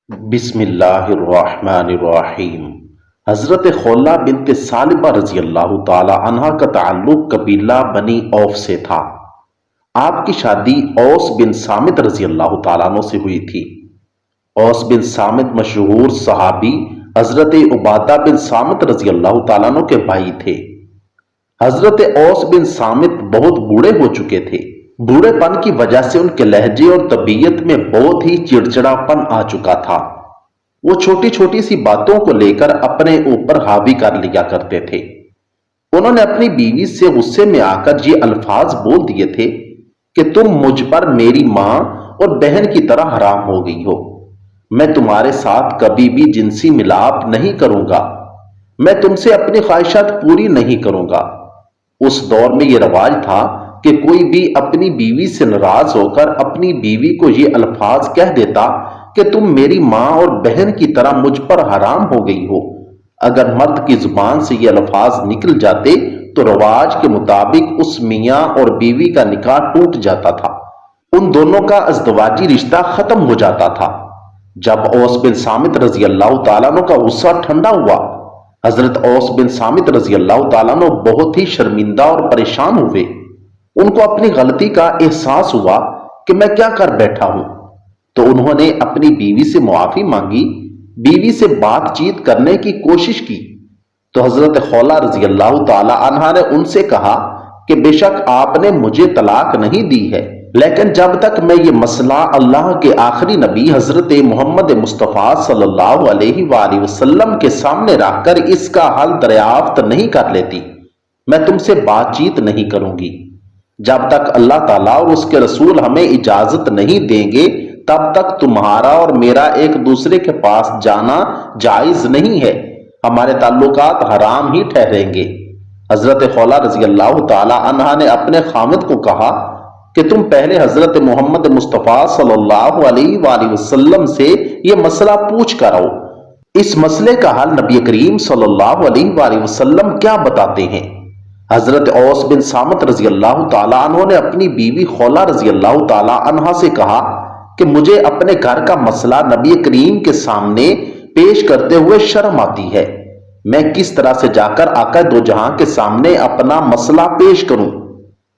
بسم اللہ الرحمن الرحیم۔ حضرت خولہ بنت ثعلبہ رضی اللہ تعالی عنہ کا تعلق قبیلہ بنی اوف سے تھا۔ آپ کی شادی اوس بن صامت رضی اللہ تعالیٰ عنہ سے ہوئی تھی۔ اوس بن صامت مشہور صحابی حضرت عبادہ بن صامت رضی اللہ تعالیٰ عنہ کے بھائی تھے۔ حضرت اوس بن صامت بہت بوڑھے ہو چکے تھے۔ بوڑھے پن کی وجہ سے ان کے لہجے اور طبیعت میں بہت ہی چڑچڑا پن آ چکا تھا۔ وہ چھوٹی چھوٹی سی باتوں کو لے کر اپنے اوپر حاوی کر لیا کرتے تھے۔ انہوں نے اپنی بیوی سے غصے میں آ کر یہ الفاظ بول دیے تھے کہ تم مجھ پر میری ماں اور بہن کی طرح حرام ہو گئی ہو۔ میں تمہارے ساتھ کبھی بھی جنسی ملاپ نہیں کروں گا۔ میں تم سے اپنی خواہشات پوری نہیں کروں گا۔ اس دور میں یہ رواج تھا کہ کوئی بھی اپنی بیوی سے ناراض ہو کر اپنی بیوی کو یہ الفاظ کہہ دیتا کہ تم میری ماں اور بہن کی طرح مجھ پر حرام ہو گئی ہو۔ اگر مرد کی زبان سے یہ الفاظ نکل جاتے تو رواج کے مطابق اس میاں اور بیوی کا نکاح ٹوٹ جاتا تھا۔ ان دونوں کا ازدواجی رشتہ ختم ہو جاتا تھا۔ جب اوس بن صامت رضی اللہ تعالیٰ عنہ کا غصہ ٹھنڈا ہوا، حضرت اوس بن صامت رضی اللہ تعالیٰ عنہ بہت ہی شرمندہ اور پریشان ہوئے۔ ان کو اپنی غلطی کا احساس ہوا کہ میں کیا کر بیٹھا ہوں، تو انہوں نے اپنی بیوی سے معافی مانگی، بیوی سے بات چیت کرنے کی کوشش کی۔ تو حضرت خولہ رضی اللہ تعالی عنہا نے ان سے کہا کہ بے شک آپ نے مجھے طلاق نہیں دی ہے، لیکن جب تک میں یہ مسئلہ اللہ کے آخری نبی حضرت محمد مصطفیٰ صلی اللہ علیہ وآلہ وسلم کے سامنے رکھ کر اس کا حل دریافت نہیں کر لیتی، میں تم سے بات چیت نہیں کروں گی۔ جب تک اللہ تعالیٰ اور اس کے رسول ہمیں اجازت نہیں دیں گے تب تک تمہارا اور میرا ایک دوسرے کے پاس جانا جائز نہیں ہے، ہمارے تعلقات حرام ہی ٹھہریں گے۔ حضرت خولہ رضی اللہ تعالی عنہا نے اپنے خامد کو کہا کہ تم پہلے حضرت محمد مصطفیٰ صلی اللہ علیہ وآلہ وسلم سے یہ مسئلہ پوچھ کر آؤ، اس مسئلے کا حل نبی کریم صلی اللہ علیہ وآلہ وسلم کیا بتاتے ہیں۔ حضرت اوس بن صامت رضی اللہ تعالیٰ عنہ نے اپنی بیوی خولہ رضی اللہ تعالیٰ عنہ سے کہا کہ مجھے اپنے گھر کا مسئلہ نبی کریم کے سامنے پیش کرتے ہوئے شرم آتی ہے۔ میں کس طرح سے جا کر آقا دو جہاں کے سامنے اپنا مسئلہ پیش کروں؟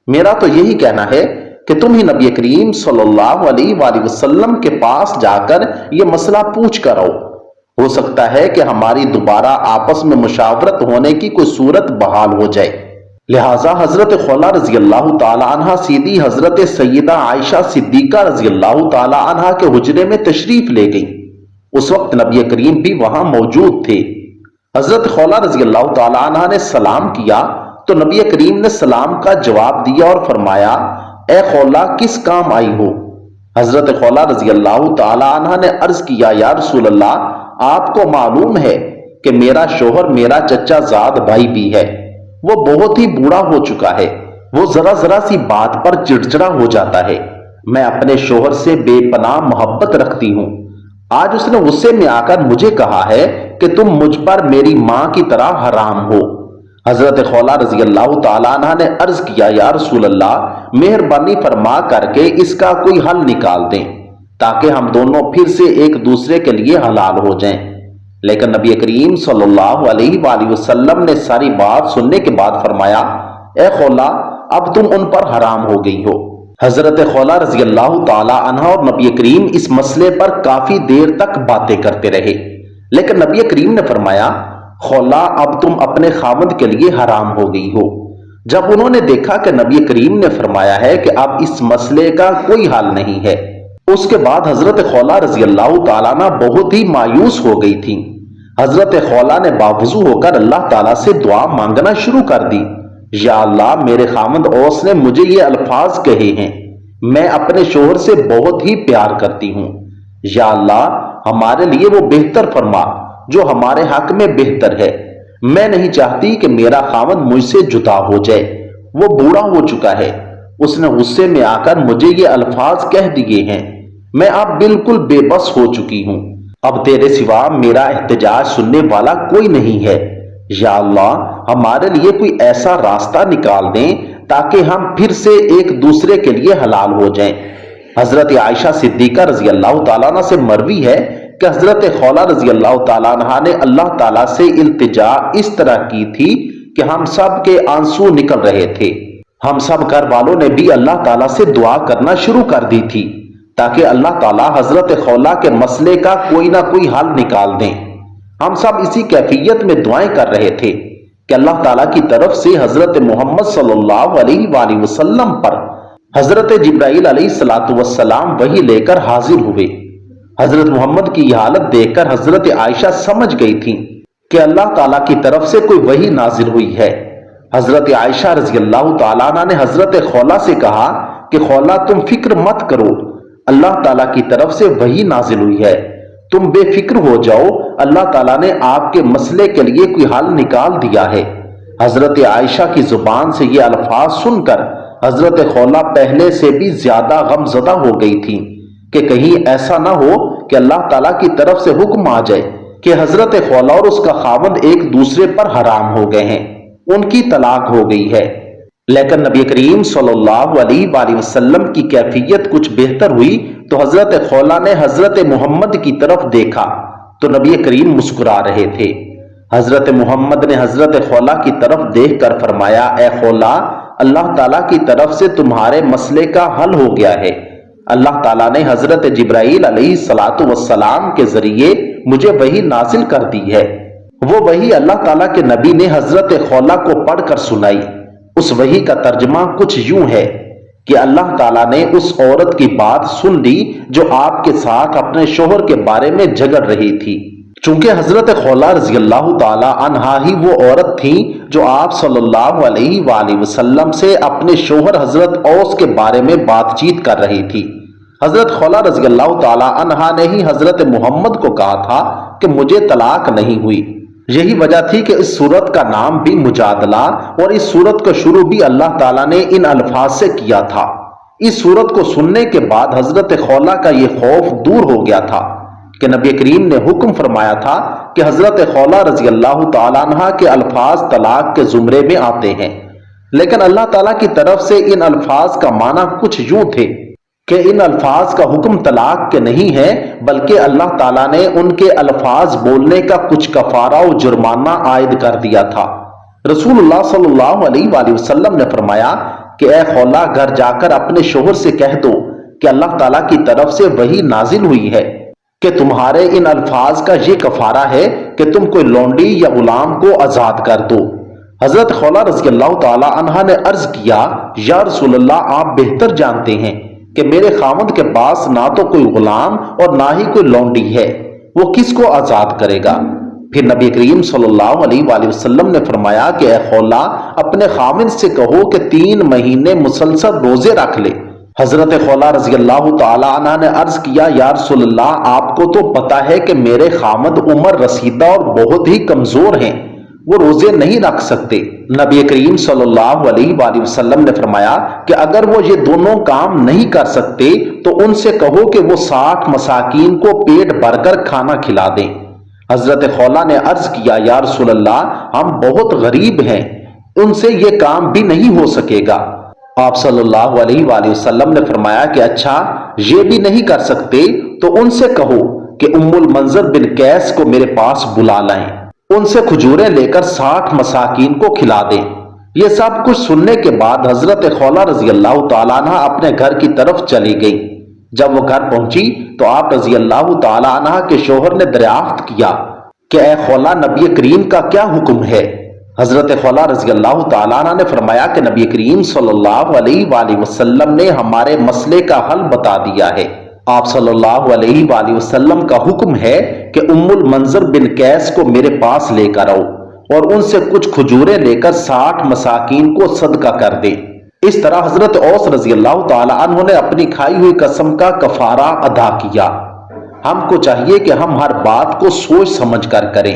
میرا تو یہی کہنا ہے کہ تم ہی نبی کریم صلی اللہ علیہ وآلہ وسلم کے پاس جا کر یہ مسئلہ پوچھ کر آؤ، ہو سکتا ہے کہ ہماری دوبارہ آپس میں مشاورت ہونے کی کوئی صورت بحال ہو جائے۔ لہٰذا حضرت خولہ رضی اللہ تعالی عنہ سیدھی حضرت سیدہ عائشہ صدیقہ رضی اللہ تعالی عنہ کے حجرے میں تشریف لے گئیں۔ اس وقت نبی کریم بھی وہاں موجود تھے۔ حضرت خولہ رضی اللہ تعالی عنہ نے سلام کیا تو نبی کریم نے سلام کا جواب دیا اور فرمایا، اے خولہ کس کام آئی ہو؟ حضرت خولہ رضی اللہ تعالی عنہ نے عرض کیا، یا رسول اللہ، آپ کو معلوم ہے کہ میرا شوہر میرا چچا زاد بھائی بھی ہے، وہ بہت ہی بوڑھا ہو چکا ہے، وہ ذرا ذرا سی بات پر چڑچڑا ہو جاتا ہے۔ میں اپنے شوہر سے بے پناہ محبت رکھتی ہوں۔ آج اس نے غصے میں آ کر مجھے کہا ہے کہ تم مجھ پر میری ماں کی طرح حرام ہو۔ حضرت خولہ رضی اللہ تعالیٰ عنہ نے عرض کیا، یا رسول اللہ، مہربانی فرما کر کے اس کا کوئی حل نکال دیں تاکہ ہم دونوں پھر سے ایک دوسرے کے لیے حلال ہو جائیں۔ لیکن نبی کریم صلی اللہ علیہ وآلہ وسلم نے ساری بات سننے کے بعد فرمایا، اے خولہ، اب تم ان پر حرام ہو گئی ہو۔ حضرت خولہ رضی اللہ تعالی عنہ اور نبی کریم اس مسئلے پر کافی دیر تک باتیں کرتے رہے، لیکن نبی کریم نے فرمایا، خولہ اب تم اپنے خاوند کے لیے حرام ہو گئی ہو۔ جب انہوں نے دیکھا کہ نبی کریم نے فرمایا ہے کہ اب اس مسئلے کا کوئی حل نہیں ہے، اس کے بعد حضرت خولہ رضی اللہ تعالیٰ عنہ بہت ہی مایوس ہو گئی تھی۔ حضرت خولہ نے باوضو ہو کر اللہ تعالیٰ سے دعا مانگنا شروع کر دی، یا اللہ، میرے خامد اوس نے مجھے یہ الفاظ کہے ہیں، میں اپنے شوہر سے بہت ہی پیار کرتی ہوں، یا اللہ ہمارے لیے وہ بہتر فرما جو ہمارے حق میں بہتر ہے۔ میں نہیں چاہتی کہ میرا خامد مجھ سے جدا ہو جائے، وہ بوڑھا ہو چکا ہے، اس نے غصے میں آ کر مجھے یہ الفاظ کہہ دیے ہیں، میں اب بالکل بے بس ہو چکی ہوں، اب تیرے سوا میرا احتجاج سننے والا کوئی نہیں ہے، یا اللہ ہمارے لیے کوئی ایسا راستہ نکال دیں تاکہ ہم پھر سے ایک دوسرے کے لیے حلال ہو جائیں۔ حضرت عائشہ صدیقہ رضی اللہ تعالیٰ عنہ سے مروی ہے کہ حضرت خولہ رضی اللہ تعالیٰ عنہ نے اللہ تعالیٰ سے التجا اس طرح کی تھی کہ ہم سب کے آنسو نکل رہے تھے۔ ہم سب گھر والوں نے بھی اللہ تعالیٰ سے دعا کرنا شروع کر دی تھی تاکہ اللہ تعالیٰ حضرت خولہ کے مسئلے کا کوئی نہ کوئی حل نکال دیں۔ ہم سب اسی کیفیت میں دعائیں کر رہے تھے کہ اللہ تعالیٰ کی طرف سے حضرت محمد صلی اللہ علیہ وآلہ وسلم پر حضرت جبرائیل علیہ السلام وحی لے کر حاضر ہوئے۔ حضرت محمد کی یہ حالت دیکھ کر حضرت عائشہ سمجھ گئی تھی کہ اللہ تعالیٰ کی طرف سے کوئی وحی نازل ہوئی ہے۔ حضرت عائشہ رضی اللہ تعالیٰ عنہ نے حضرت خولہ سے کہا کہ خولہ تم فکر مت کرو، اللہ تعالیٰ کی طرف سے وحی نازل ہوئی ہے، تم بے فکر ہو جاؤ، اللہ تعالیٰ نے آپ کے مسئلے کے لیے کوئی حل نکال دیا ہے۔ حضرت عائشہ کی زبان سے یہ الفاظ سن کر حضرت خولہ پہلے سے بھی زیادہ غم زدہ ہو گئی تھی کہ کہیں ایسا نہ ہو کہ اللہ تعالیٰ کی طرف سے حکم آ جائے کہ حضرت خولہ اور اس کا خاوند ایک دوسرے پر حرام ہو گئے ہیں، ان کی طلاق ہو گئی ہے۔ لیکن نبی کریم صلی اللہ علیہ وآلہ وسلم کی کیفیت کچھ بہتر ہوئی تو حضرت خولہ نے حضرت محمد کی طرف دیکھا تو نبی کریم مسکرا رہے تھے۔ حضرت محمد نے حضرت خولہ کی طرف دیکھ کر فرمایا، اے خولہ، اللہ تعالیٰ کی طرف سے تمہارے مسئلے کا حل ہو گیا ہے۔ اللہ تعالیٰ نے حضرت جبرائیل علیہ السلام کے ذریعے مجھے وحی نازل کر دی ہے۔ وہ وحی اللہ تعالیٰ کے نبی نے حضرت خولہ کو پڑھ کر سنائی۔ اس وحی کا ترجمہ کچھ یوں ہے کہ اللہ تعالیٰ نے اس عورت کی بات سن لی جو آپ کے ساتھ اپنے شوہر کے بارے میں جھگڑ رہی تھی۔ چونکہ حضرت خولہ رضی اللہ تعالیٰ عنہا ہی وہ عورت تھی جو آپ صلی اللہ علیہ وآلہ وسلم سے اپنے شوہر حضرت اوس کے بارے میں بات چیت کر رہی تھی۔ حضرت خولہ رضی اللہ تعالیٰ عنہا نے ہی حضرت محمد کو کہا تھا کہ مجھے طلاق نہیں ہوئی۔ یہی وجہ تھی کہ اس سورت کا نام بھی مجادلہ اور اس سورت کا شروع بھی اللہ تعالیٰ نے ان الفاظ سے کیا تھا۔ اس سورت کو سننے کے بعد حضرت خولہ کا یہ خوف دور ہو گیا تھا کہ نبی کریم نے حکم فرمایا تھا کہ حضرت خولہ رضی اللہ تعالیٰ عنہ کے الفاظ طلاق کے زمرے میں آتے ہیں، لیکن اللہ تعالیٰ کی طرف سے ان الفاظ کا معنی کچھ یوں تھے کہ ان الفاظ کا حکم طلاق کے نہیں ہے، بلکہ اللہ تعالیٰ نے ان کے الفاظ بولنے کا کچھ کفارہ و جرمانہ عائد کر دیا تھا۔ رسول اللہ صلی اللہ علیہ وآلہ وسلم نے فرمایا کہ اے خولہ، گھر جا کر اپنے شوہر سے کہہ دو کہ اللہ تعالیٰ کی طرف سے وحی نازل ہوئی ہے کہ تمہارے ان الفاظ کا یہ کفارہ ہے کہ تم کوئی لونڈی یا غلام کو آزاد کر دو۔ حضرت خولہ رضی اللہ تعالیٰ عنہ نے عرض کیا، یا رسول اللہ، آپ بہتر جانتے ہیں کہ میرے خاوند کے پاس نہ تو کوئی غلام اور نہ ہی کوئی لونڈی ہے، وہ کس کو آزاد کرے گا؟ پھر نبی کریم صلی اللہ علیہ وآلہ وسلم نے فرمایا کہ اے خولہ، اپنے خاوند سے کہو کہ 3 مہینے مسلسل روزے رکھ لے۔ حضرت خولہ رضی اللہ تعالی عنہ نے عرض کیا، یا رسول اللہ، آپ کو تو پتا ہے کہ میرے خاوند عمر رسیدہ اور بہت ہی کمزور ہیں، وہ روزے نہیں رکھ سکتے۔ نبی کریم صلی اللہ علیہ وآلہ وسلم نے فرمایا کہ اگر وہ یہ دونوں کام نہیں کر سکتے تو ان سے کہو کہ وہ 60 مساکین کو پیٹ بھر کر کھانا کھلا دیں۔ حضرت خولہ نے عرض کیا، یا رسول اللہ، ہم بہت غریب ہیں، ان سے یہ کام بھی نہیں ہو سکے گا۔ آپ صلی اللہ علیہ وآلہ وسلم نے فرمایا کہ اچھا، یہ بھی نہیں کر سکتے تو ان سے کہو کہ ام المنذر بن قیس کو میرے پاس بلا لائیں، ان سے کھجوریں لے کر 60 مساکین کو کھلا دیں۔ یہ سب کچھ سننے کے بعد حضرت خولہ رضی اللہ تعالیٰ عنہ اپنے گھر کی طرف چلی گئی۔ جب وہ گھر پہنچی تو آپ رضی اللہ تعالیٰ عنہ کے شوہر نے دریافت کیا کہ اے خولہ، نبی کریم کا کیا حکم ہے؟ حضرت خولہ رضی اللہ تعالیٰ عنہ نے فرمایا کہ نبی کریم صلی اللہ علیہ وآلہ وسلم نے ہمارے مسئلے کا حل بتا دیا ہے۔ آپ صلی اللہ علیہ وآلہ وسلم کا حکم ہے کہ ام المنذر بن قیس کو میرے پاس لے کر آؤ اور ان سے کچھ کھجوریں لے کر 60 مساکین کو صدقہ کر دے۔ اس طرح حضرت اوس رضی اللہ تعالی عنہ نے اپنی کھائی ہوئی قسم کا کفارہ ادا کیا۔ ہم کو چاہیے کہ ہم ہر بات کو سوچ سمجھ کر کریں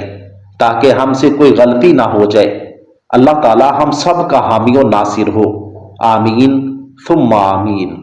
تاکہ ہم سے کوئی غلطی نہ ہو جائے۔ اللہ تعالی ہم سب کا حامی و ناصر ہو، آمین ثم آمین۔